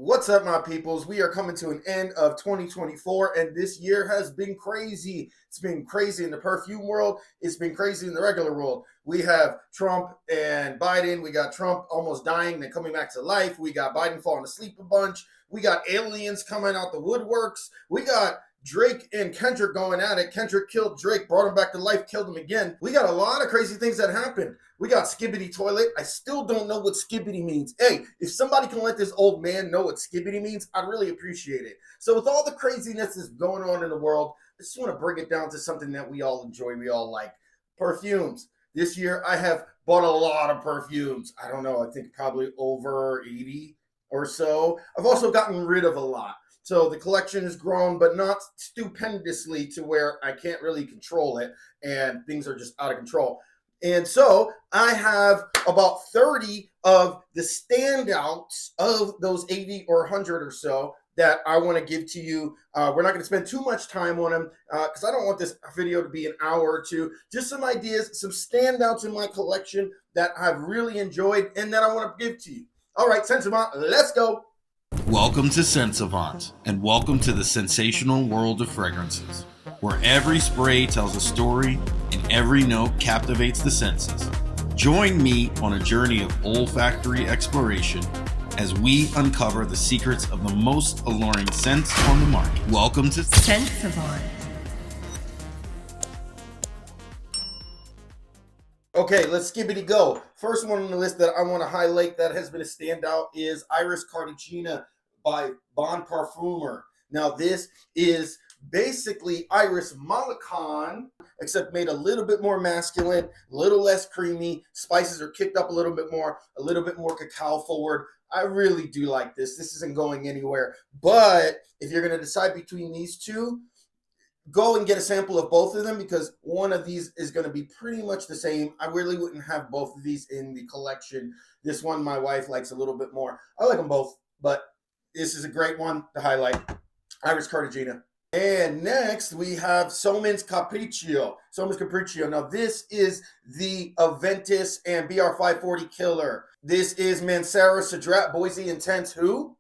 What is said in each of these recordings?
What's up, my peoples? We are coming to an end of 2024, and this year has been crazy. It's been crazy in the perfume world. It's been crazy in the regular world. We have Trump and Biden. We got Trump almost dying, then coming back to life. We got Biden falling asleep a bunch. We got aliens coming out the woodworks. We got Drake and Kendrick going at it. Kendrick killed Drake, brought him back to life, killed him again. We got a lot of crazy things that happened. We got skibbity toilet. I still don't know what skibbity means. Hey, if somebody can let this old man know what skibbity means, I'd really appreciate it. So with all the craziness that's going on in the world, I just want to bring it down to something that we all enjoy, we all like. Perfumes. This year, I have bought a lot of perfumes. I don't know, I think probably over 80 or so. I've also gotten rid of a lot. So the collection has grown, but not stupendously to where I can't really control it and things are just out of control. And so I have about 30 of the standouts of those 80 or 100 or so that I want to give to you. We're not going to spend too much time on them because I don't want this video to be an hour or two. Just some ideas, some standouts in my collection that I've really enjoyed and that I want to give to you. All right, Scent Savant, let's go. Welcome to Scent Savant, and welcome to the sensational world of fragrances, where every spray tells a story and every note captivates the senses. Join me on a journey of olfactory exploration as we uncover the secrets of the most alluring scents on the market. Welcome to Scent Savant. Okay, let's skibbity go. First one on the list that I want to highlight that has been a standout is Iris Cartagena by Bon Parfumer. Now, this is basically Iris Malacan, except made a little bit more masculine, a little less creamy. Spices are kicked up a little bit more cacao forward. I really do like this. This isn't going anywhere. But if you're going to decide between these two, go and get a sample of both of them because one of these is going to be pretty much the same. I really wouldn't have both of these in the collection. This one my wife likes a little bit more. I like them both, but this is a great one to highlight. Iris Cartagena. And next we have Somens Capriccio. Somens Capriccio. Now this is the Ventus and BR540 killer. This is Labo Cedrat, Bois Intense. Who?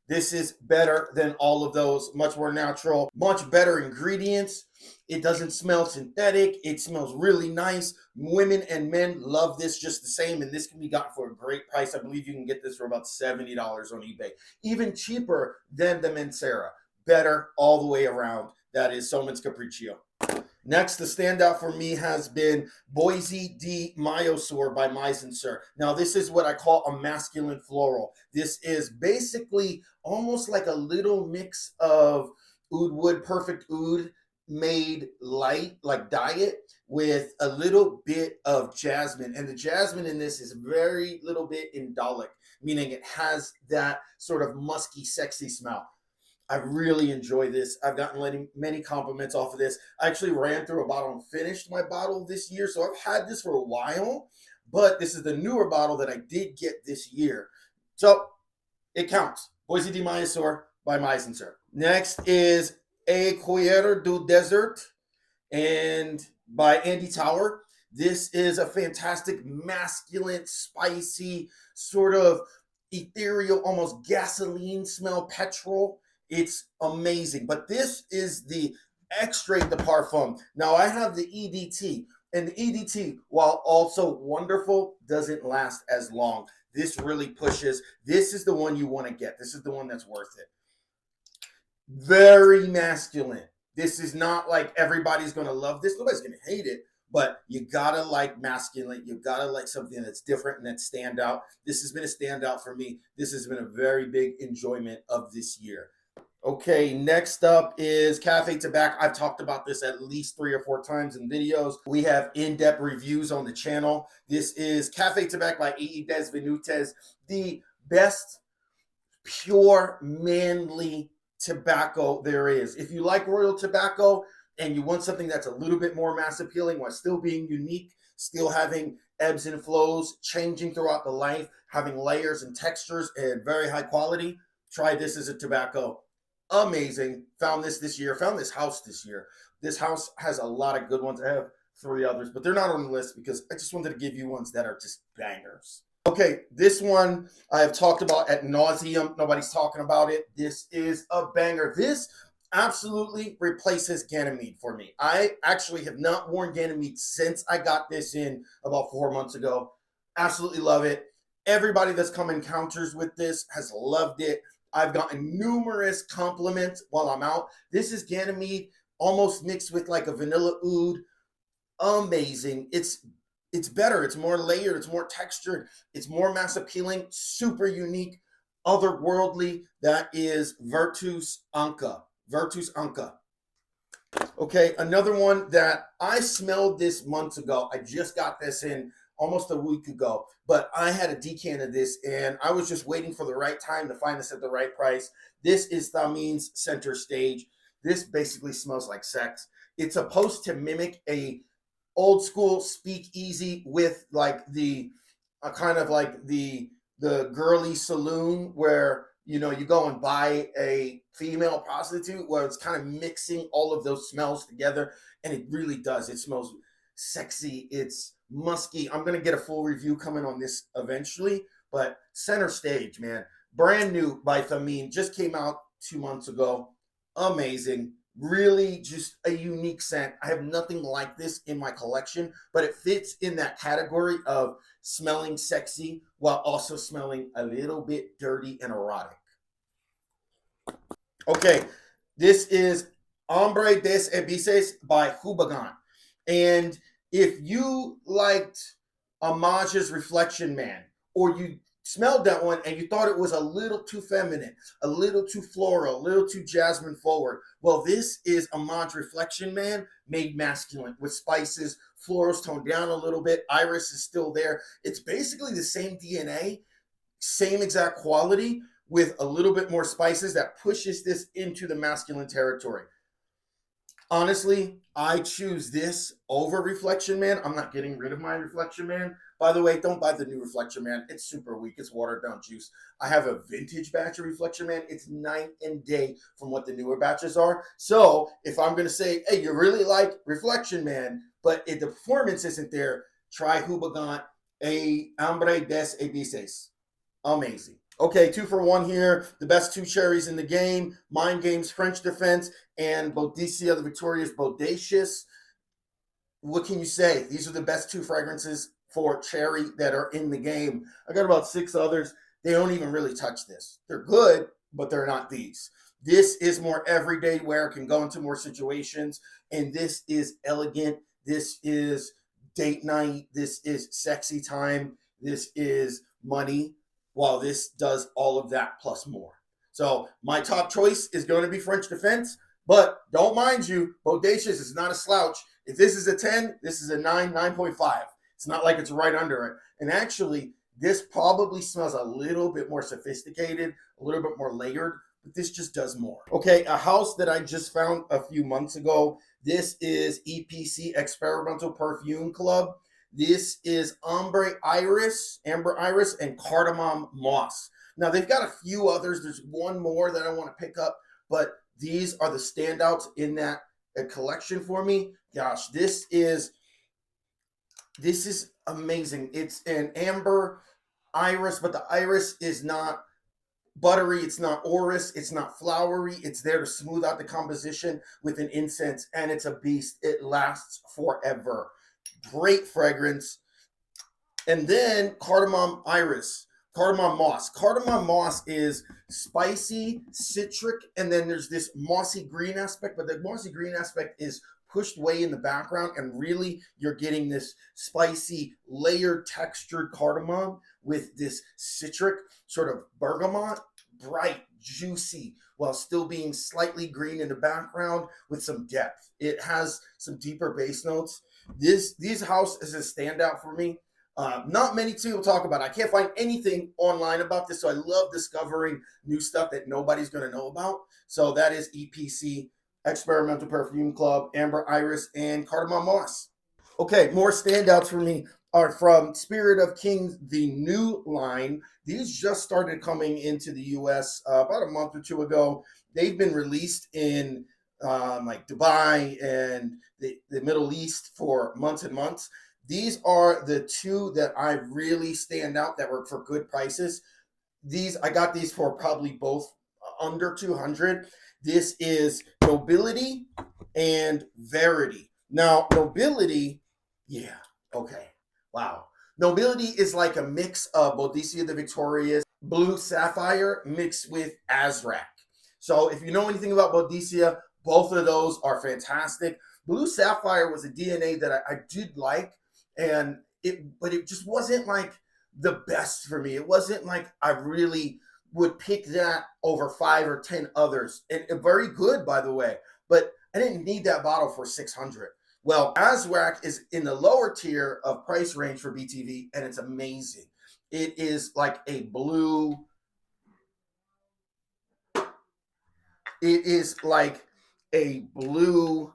This is better than all of those. Much more natural, much better ingredients. It doesn't smell synthetic. It smells really nice. Women and men love this just the same, and this can be gotten for a great price. I believe you can get this for about $70 on eBay. Even cheaper than the Mizensir. Better all the way around. That is Somens Capriccio. Next, the standout for me has been Bois de Mysore by Mizensir. Now, this is what I call a masculine floral. This is basically almost like a little mix of oud wood, perfect oud, made light, like diet, with a little bit of jasmine. And the jasmine in this is very little bit indolic, meaning it has that sort of musky, sexy smell. I really enjoy this. I've gotten many compliments off of this. I actually ran through a bottle and finished my bottle this year. So I've had this for a while, but this is the newer bottle that I did get this year. So it counts. Bois de Mysore by Mizensir. Next is A Coeur du Desert and by Andy Tower. This is a fantastic masculine, spicy, sort of ethereal, almost gasoline smell petrol. It's amazing. But this is the Extrait de Parfum. Now, I have the EDT. And the EDT, while also wonderful, doesn't last as long. This really pushes. This is the one you want to get. This is the one that's worth it. Very masculine. This is not like everybody's going to love this. Nobody's going to hate it. But you got to like masculine. You got to like something that's different and that stand out. This has been a standout for me. This has been a very big enjoyment of this year. Okay, next up is Cafe Tabac. I've talked about this at least 3 or 4 times in videos. We have in-depth reviews on the channel. This is Cafe Tabac by Aedes Venustas, the best pure manly tobacco there is. If you like royal tobacco and you want something that's a little bit more mass appealing while still being unique, still having ebbs and flows, changing throughout the life, having layers and textures and very high quality, try this as a tobacco. Amazing. Found this year. Found this house this year. This house has a lot of good ones. I have 3 others, but they're not on the list because I just wanted to give you ones that are just bangers. Okay, this one I have talked about at nauseum. Nobody's talking about it. This is a banger. This absolutely replaces Ganymede for me. I actually have not worn Ganymede since I got this in about 4 months ago. Absolutely love it. Everybody that's come encounters with this has loved it. I've gotten numerous compliments while I'm out. This is Ganymede almost mixed with like a vanilla oud. Amazing. It's better. It's more layered. It's more textured. It's more mass appealing. Super unique, otherworldly. That is Vertus Anka. Vertus Anka. Okay, another one that I smelled this months ago. I just got this in almost a week ago, but I had a decant of this and I was just waiting for the right time to find this at the right price. This is Thameen's Center Stage. This basically smells like sex. It's supposed to mimic a old school speakeasy with like the kind of like the girly saloon where you go and buy a female prostitute, where it's kind of mixing all of those smells together, and it really does. It smells sexy. It's musky. I'm gonna get a full review coming on this eventually, but Center Stage, man, brand new by Thameen, just came out 2 months ago. Amazing. Really just a unique scent. I have nothing like this in my collection, but it fits in that category of smelling sexy while also smelling a little bit dirty and erotic. Okay, this is Ambre des Aedes by Houbigant. And if you liked Homage's Reflection Man, or you smelled that one and you thought it was a little too feminine, a little too floral, a little too jasmine forward, well, this is Homage Reflection Man made masculine with spices, florals toned down a little bit, iris is still there. It's basically the same DNA, same exact quality, with a little bit more spices that pushes this into the masculine territory. Honestly, I choose this over Reflection Man. I'm not getting rid of my Reflection Man. By the way, don't buy the new Reflection Man. It's super weak. It's watered down juice. I have a vintage batch of Reflection Man. It's night and day from what the newer batches are. So if I'm going to say, hey, you really like Reflection Man, but the performance isn't there, try Houbigant, a Ambre des Aedes. Amazing. Okay, 2 for 1 here. The best two cherries in the game. Mind Games French Defense and Boadicea, the victorious Bodacious. What can you say? These are the best two fragrances for cherry that are in the game. I got about 6 others. They don't even really touch this. They're good, but they're not these. This is more everyday wear, can go into more situations, and this is elegant. This is date night. This is sexy time. This is money, while this does all of that plus more. So my top choice is going to be French Defense, but don't mind you, Bodacious is not a slouch. If this is a 10, this is a 9, 9.5. It's not like it's right under it. And actually, this probably smells a little bit more sophisticated, a little bit more layered, but this just does more. Okay, a house that I just found a few months ago. This is EPC Experimental Perfume Club. This is Amber Iris, and Cardamom Moss. Now, they've got a few others. There's one more that I want to pick up, but these are the standouts in that collection for me. Gosh, this is amazing. It's an amber iris, but the iris is not buttery, it's not orris, it's not flowery. It's there to smooth out the composition with an incense, and it's a beast. It lasts forever. Great fragrance. And then Cardamom Iris, Cardamom Moss. Cardamom Moss is spicy, citric, and then there's this mossy green aspect, but the mossy green aspect is pushed way in the background, and really you're getting this spicy, layered, textured cardamom with this citric sort of bergamot, bright, juicy, while still being slightly green in the background with some depth. It has some deeper base notes. These house is a standout for me. Not many people talk about it. I can't find anything online about this, so I love discovering new stuff that nobody's going to know about. So that is EPC, Experimental Perfume Club, Amber Iris, and Cardamom Moss. Okay, more standouts for me are from Spirit of Kings, the new line. These just started coming into the US about a month or two ago. They've been released in like Dubai and the Middle East for months and months. These are the two that I really stand out that were for good prices. I got these for probably both under 200. This is Nobility and Verity. Now, Nobility, yeah, okay, wow. Nobility is like a mix of Boadicea the Victorious, Blue Sapphire mixed with Azrak. So if you know anything about Boadicea, both of those are fantastic. Blue Sapphire was a DNA that I did like, but it just wasn't like the best for me. It wasn't like I really would pick that over 5 or 10 others. And very good, by the way, but I didn't need that bottle for 600. Well, Azrak is in the lower tier of price range for BTV, and it's amazing. It is like a blue. It is like a blue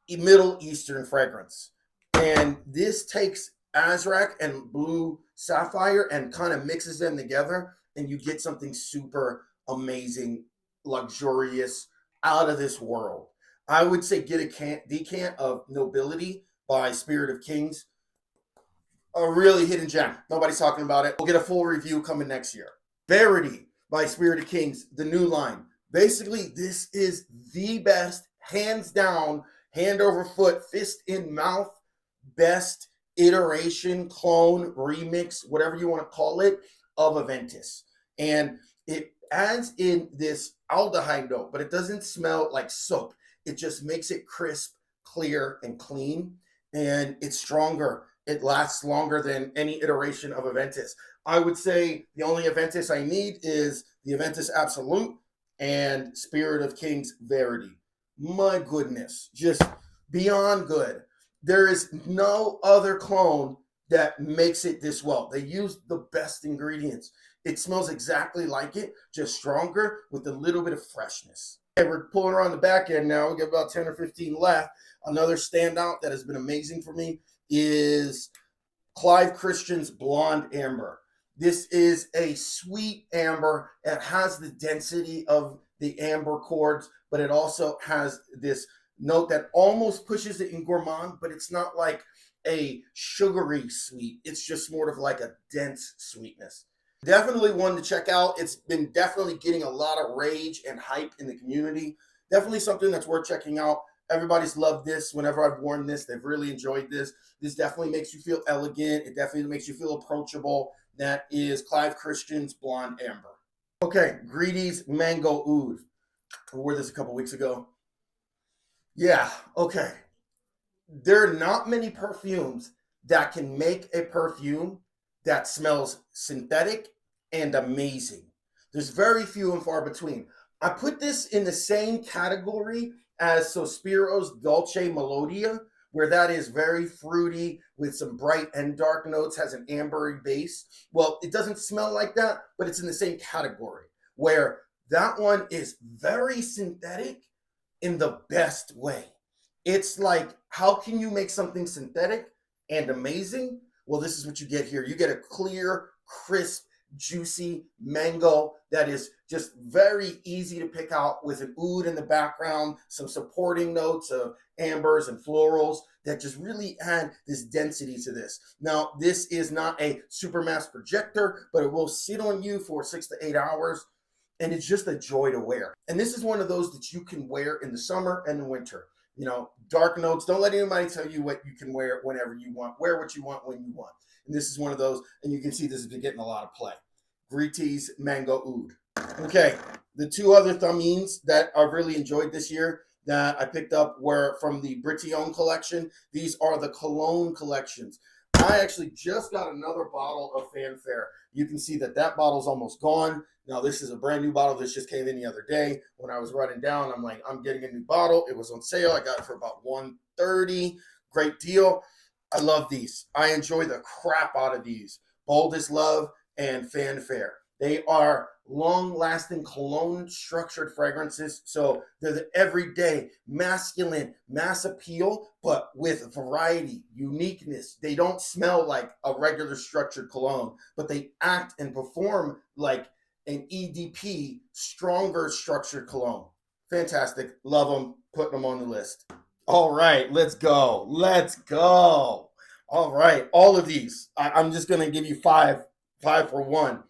Middle Eastern fragrance. And this takes Azrak and Blue Sapphire and kind of mixes them together, and you get something super amazing, luxurious, out of this world. I would say get a decant of Nobility by Spirit of Kings. A really hidden gem. Nobody's talking about it. We'll get a full review coming next year. Verity by Spirit of Kings, the new line. Basically, this is the best, hands down, hand over foot, fist in mouth, best iteration, clone, remix, whatever you want to call it, of Aventus. And it adds in this aldehyde note, but it doesn't smell like soap. It just makes it crisp, clear, and clean. And it's stronger. It lasts longer than any iteration of Aventus. I would say the only Aventus I need is the Aventus Absolute and Spirit of Kings Verity. My goodness, just beyond good. There is no other clone that makes it this well. They use the best ingredients. It smells exactly like it, just stronger with a little bit of freshness. Okay, we're pulling around the back end now. We got about 10 or 15 left. Another standout that has been amazing for me is Clive Christian's Blond Amber. This is a sweet amber. It has the density of the amber chords, but it also has this note that almost pushes it in gourmand, but it's not like a sugary sweet. It's just more of like a dense sweetness. Definitely one to check out. It's been definitely getting a lot of rage and hype in the community. Definitely something that's worth checking out. Everybody's loved this. Whenever I've worn this, they've really enjoyed this. This definitely makes you feel elegant. It definitely makes you feel approachable. That is Clive Christian's Blonde Amber. Okay, Gritti Mango Oud. I wore this a couple weeks ago. Yeah, okay. There are not many perfumes that can make a perfume that smells synthetic and amazing. There's very few and far between. I put this in the same category as Sospiro's Dolce Melodia, where that is very fruity with some bright and dark notes, has an ambery base. Well, it doesn't smell like that, but it's in the same category, where that one is very synthetic in the best way. It's like, how can you make something synthetic and amazing? Well, this is what you get here. You get a clear, crisp, juicy mango that is just very easy to pick out with an oud in the background, some supporting notes of ambers and florals that just really add this density to this. Now, this is not a super mass projector, but it will sit on you for 6 to 8 hours, and it's just a joy to wear. And this is one of those that you can wear in the summer and the winter. You know, dark notes, don't let anybody tell you what you can wear whenever you want. Wear what you want when you want. And this is one of those, and you can see this has been getting a lot of play. Gritti's Mango Oud. Okay, the two other Thameens that I've really enjoyed this year that I picked up were from the Britillon collection. These are the cologne collections. I actually just got another bottle of Fanfare. You can see that that bottle's almost gone. Now, this is a brand new bottle. This just came in the other day. When I was running down, I'm like, I'm getting a new bottle. It was on sale. I got it for about $130. Great deal. I love these. I enjoy the crap out of these. Boldest Love and Fanfare. They are long-lasting cologne structured fragrances. So they're the everyday masculine mass appeal, but with variety, uniqueness. They don't smell like a regular structured cologne, but they act and perform like an EDP, stronger structured cologne. Fantastic. Love them. Putting them on the list. All right, let's go. Let's go. All right, all of these. I'm just gonna give you five for one.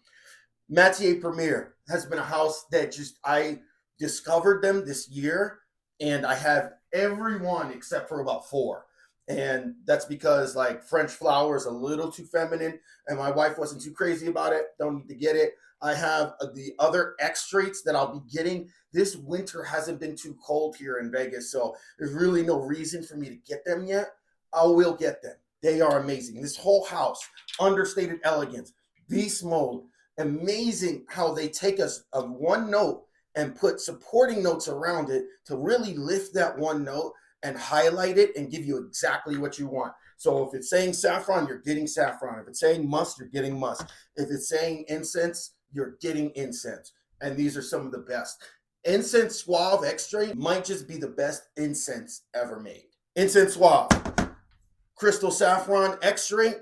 Matiere Premier has been a house that just I discovered them this year, and I have every one except for about four. And that's because like French flower is a little too feminine, and my wife wasn't too crazy about it. Don't need to get it. I have the other extracts that I'll be getting. This winter hasn't been too cold here in Vegas, so there's really no reason for me to get them yet. I will get them. They are amazing. This whole house, understated elegance, beast mode, amazing how they take us of one note and put supporting notes around it to really lift that one note and highlight it and give you exactly what you want. So if it's saying saffron, you're getting saffron. If it's saying musk, you're getting musk. If it's saying incense, you're getting incense. And these are some of the best. Incense Suave extract might just be the best incense ever made. Incense Suave, crystal saffron extract,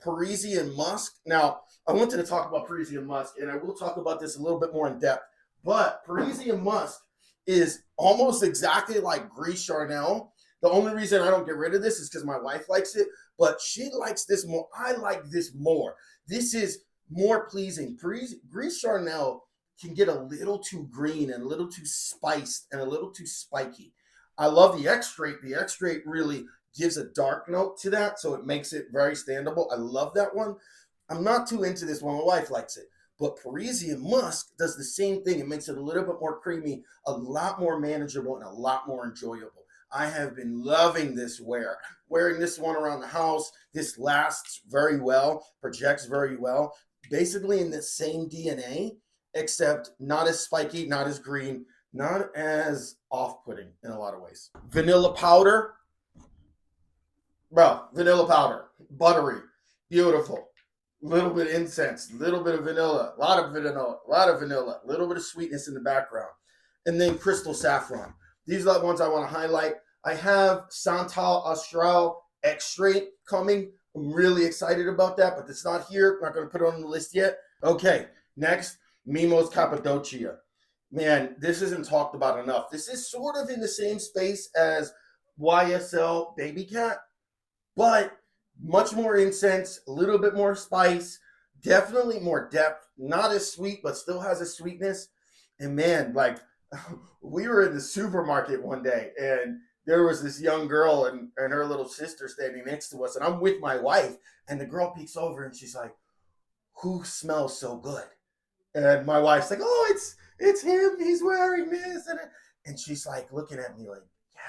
Parisian musk. Now, I wanted to talk about Parisian musk, and I will talk about this a little bit more in depth. But Parisian musk is almost exactly like Gris Charnel. The only reason I don't get rid of this is because my wife likes it, but she likes this more. I like this more. This is more pleasing. Gris Charnel can get a little too green and a little too spiced and a little too spiky. I love the extract. The extract really gives a dark note to that, so it makes it very standable. I love that one. I'm not too into this one. My wife likes it. But Parisian musk does the same thing. It makes it a little bit more creamy, a lot more manageable, and a lot more enjoyable. I have been loving this wearing this one around the house. This lasts very well, projects very well. Basically in the same DNA, except not as spiky, not as green, not as off-putting in a lot of ways. Vanilla powder. Bro, vanilla powder. Buttery. Beautiful. Little bit of incense, little bit of vanilla, a lot of vanilla, a little bit of sweetness in the background. And then crystal saffron. These are the ones I want to highlight. I have Santal Austral extract coming. I'm really excited about that, but it's not here. I'm not going to put it on the list yet. Okay, next, Memo Cappadocia. Man, this isn't talked about enough. This is sort of in the same space as YSL Baby Cat, but much more incense, a little bit more spice, definitely more depth, not as sweet, but still has a sweetness. And man, like we were in the supermarket one day and there was this young girl and her little sister standing next to us, and I'm with my wife, and the girl peeks over and she's like, "Who smells so good?" And my wife's like, "Oh, it's him. He's wearing this." And she's like looking at me like, "Yeah,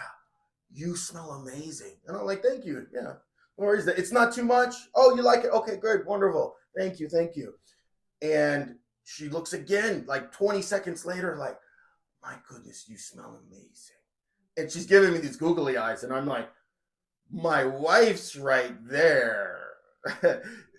you smell amazing." And I'm like, "Thank you. Yeah. Or is that it's not too much? Oh, you like it? Okay, good, wonderful. Thank you, thank you." And she looks again, like 20 seconds later, like, "My goodness, you smell amazing." And she's giving me these googly eyes, and I'm like, my wife's right there.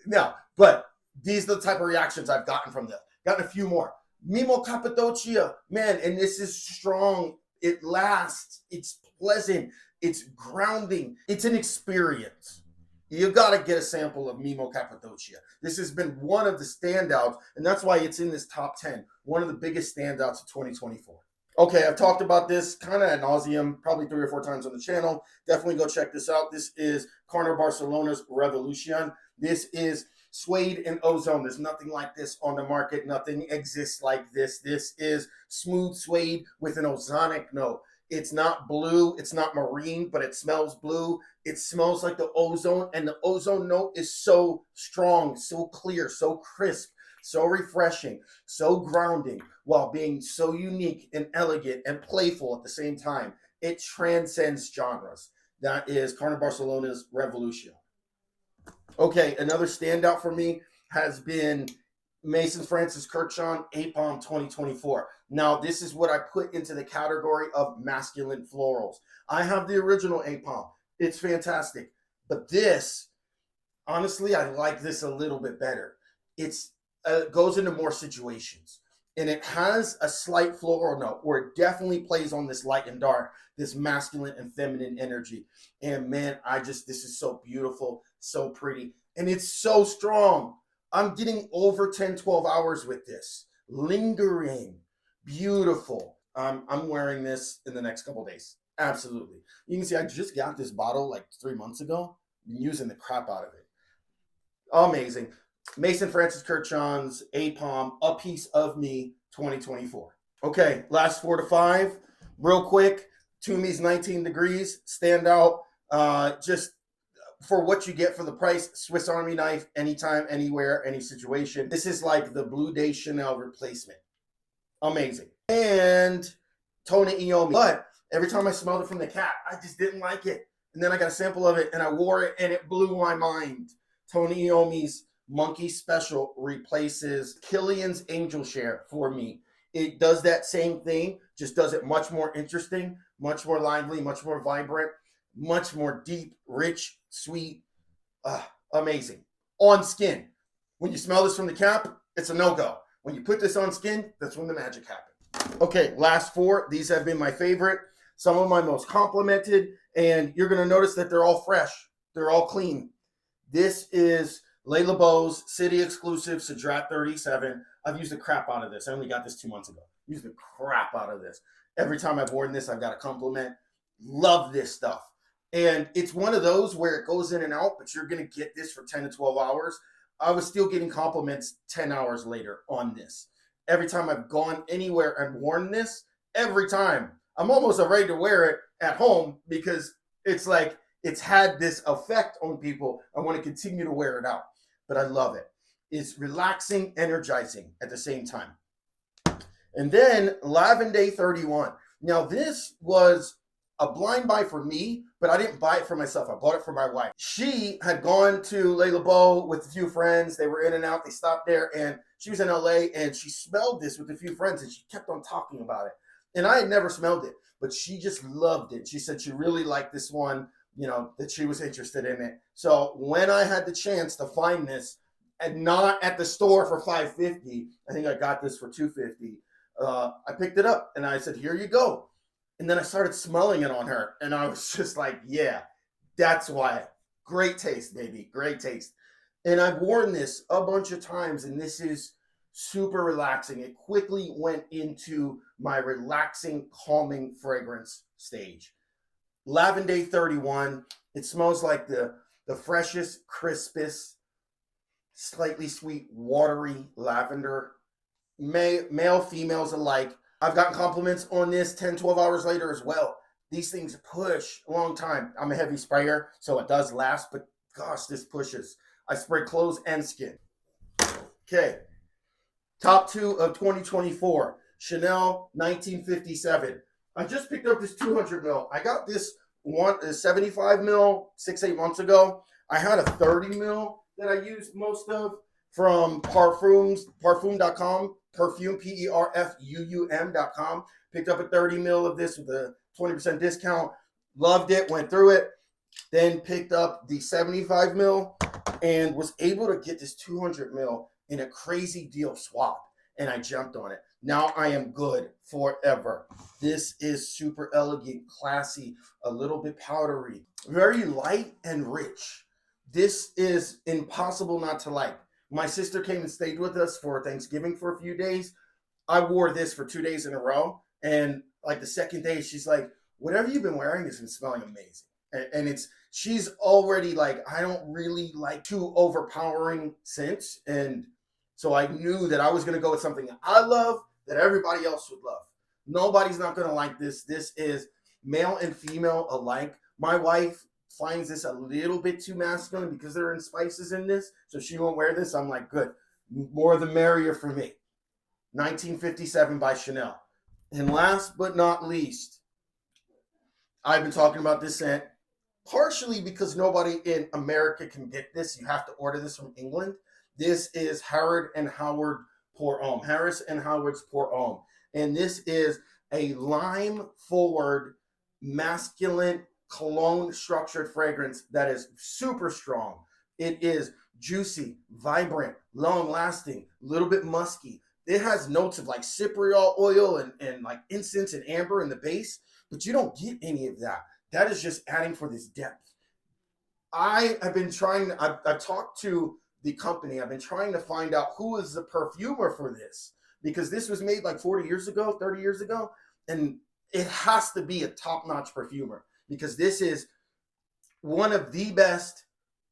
No, but these are the type of reactions I've gotten from them. Gotten a few more. Memo Cappadocia, man, and this is strong. It lasts. It's pleasant. It's grounding. It's an experience. You got to get a sample of Memo Cappadocia. This has been one of the standouts, and that's why it's in this top 10. One of the biggest standouts of 2024. Okay, I've talked about this kind of ad nauseum, probably 3 or 4 times on the channel. Definitely go check this out. This is Carner Barcelona's Revolution. This is suede and ozone. There's nothing like this on the market. Nothing exists like this. This is smooth suede with an ozonic note. It's not blue, it's not marine, but it smells blue. It smells like the ozone, and the ozone note is so strong, so clear, so crisp, so refreshing, so grounding, while being so unique and elegant and playful at the same time. It transcends genres. That is Carner Barcelona's Revolution. Okay, another standout for me has been Mason Francis Kurkdjian Apom 2024. Now, this is what I put into the category of masculine florals. I have the original Apom. It's fantastic. But this, honestly, I like this a little bit better. It's goes into more situations. And it has a slight floral note where it definitely plays on this light and dark, this masculine and feminine energy. And man, this is so beautiful, so pretty. And it's so strong. I'm getting over 10, 12 hours with this. Lingering. Beautiful. I'm wearing this in the next couple days. Absolutely. You can see I just got this bottle like 3 months ago. using the crap out of it. Amazing. Mason Francis Kurkdjian's A Palm, A Piece of Me 2024. Okay, last 4 to 5. Real quick, Tumi's 19 Degrees, stand out. Just for what you get for the price, Swiss Army knife, anytime, anywhere, any situation. This is like the Blue Day Chanel replacement. Amazing. And Tony Iommi. But every time I smelled it from the cap, I just didn't like it. And then I got a sample of it and I wore it and it blew my mind. Tony Iommi's Monkey Special replaces Killian's Angel Share for me. It does that same thing, just does it much more interesting, much more lively, much more vibrant, much more deep, rich, sweet, amazing. On skin. When you smell this from the cap, it's a no-go. When you put this on skin, that's when the magic happens. Okay, last 4. These have been my favorite. Some of my most complimented, and you're going to notice that they're all fresh. They're all clean. This is Le Labo's City Exclusive Cedrat 37. I've used the crap out of this. I only got this 2 months ago. Used the crap out of this. Every time I've worn this, I've got a compliment. Love this stuff. And it's one of those where it goes in and out, but you're going to get this for 10 to 12 hours. I was still getting compliments 10 hours later on this. Every time I've gone anywhere and worn this, every time, I'm almost afraid to wear it at home because it's like it's had this effect on people. I want to continue to wear it out, but I love it. It's relaxing, energizing at the same time. And then Lavande 31. Now, this was a blind buy for me, but I didn't buy it for myself. I bought it for my wife. She had gone to Le Labo with a few friends. They were in and out. They stopped there, and she was in LA, and she smelled this with a few friends, and she kept on talking about it. And I had never smelled it, but she just loved it. She said she really liked this one, you know, that she was interested in it. So when I had the chance to find this, and not at the store for $5.50, I think I got this for $2.50. I picked it up, and I said, here you go. And then I started smelling it on her, and I was just like, yeah, that's why. Great taste, baby. Great taste. And I've worn this a bunch of times, and this is super relaxing. It quickly went into my relaxing, calming fragrance stage. Lavande 31. It smells like the freshest, crispest, slightly sweet, watery lavender. Male, females alike. I've gotten compliments on this 10, 12 hours later as well. These things push a long time. I'm a heavy sprayer, so it does last, but gosh, this pushes. I spray clothes and skin. Okay. Top 2 of 2024. Chanel 1957. I just picked up this 200 mil. I got this 75 mil 6-8 months ago. I had a 30 mil that I used most of from Perfumes, Perfume.com. Perfume, Perfuum.com. Picked up a 30 mil of this with a 20% discount. Loved it, went through it. Then picked up the 75 mil and was able to get this 200 mil in a crazy deal swap. And I jumped on it. Now I am good forever. This is super elegant, classy, a little bit powdery, very light and rich. This is impossible not to like. My sister came and stayed with us for Thanksgiving for a few days. I wore this for 2 days in a row. And like the second day, she's like, whatever you've been wearing has been smelling amazing. And she's already like, I don't really like too overpowering scents. And so I knew that I was going to go with something that I love that everybody else would love. Nobody's not going to like this. This is male and female alike. My wife finds this a little bit too masculine because there are spices in this, so she won't wear this. I'm like, good, more the merrier for me. 1957 by Chanel. And last but not least, I've been talking about this scent partially because nobody in America can get this. You have to order this from England. This is Harrod and Howard Pour Homme. Harris and Howard's Pour Homme. And this is a lime forward masculine cologne structured fragrance that is super strong. It is juicy, vibrant, long lasting, a little bit musky. It has notes of like cypriol oil and like incense and amber in the base, but you don't get any of that. That is just adding for this depth. I've talked to the company. I've been trying to find out who is the perfumer for this, because this was made like 40 years ago, 30 years ago, and it has to be a top-notch perfumer, because this is one of the best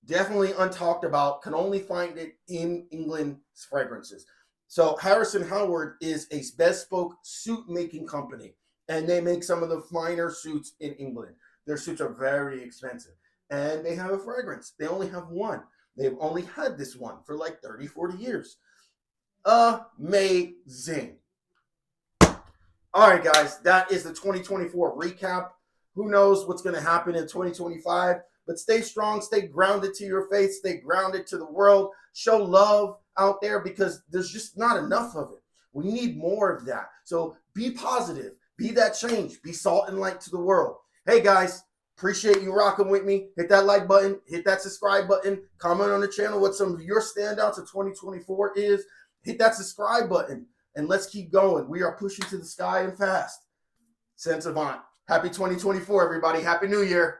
definitely untalked about, can only find it in England's fragrances. So Harrison Howard is a bespoke suit making company, and they make some of the finer suits in England. Their suits are very expensive, and they have a fragrance. They only have one. They've only had this one for like 30, 40 years. Amazing. All right, guys, that is the 2024 recap. Who knows what's going to happen in 2025? But stay strong, stay grounded to your faith, stay grounded to the world. Show love out there because there's just not enough of it. We need more of that. So be positive, be that change, be salt and light to the world. Hey, guys, appreciate you rocking with me. Hit that like button, hit that subscribe button, comment on the channel what some of your standouts of 2024 is. Hit that subscribe button. And let's keep going. We are pushing to the sky and fast. Scents Avant. Happy 2024, everybody. Happy New Year.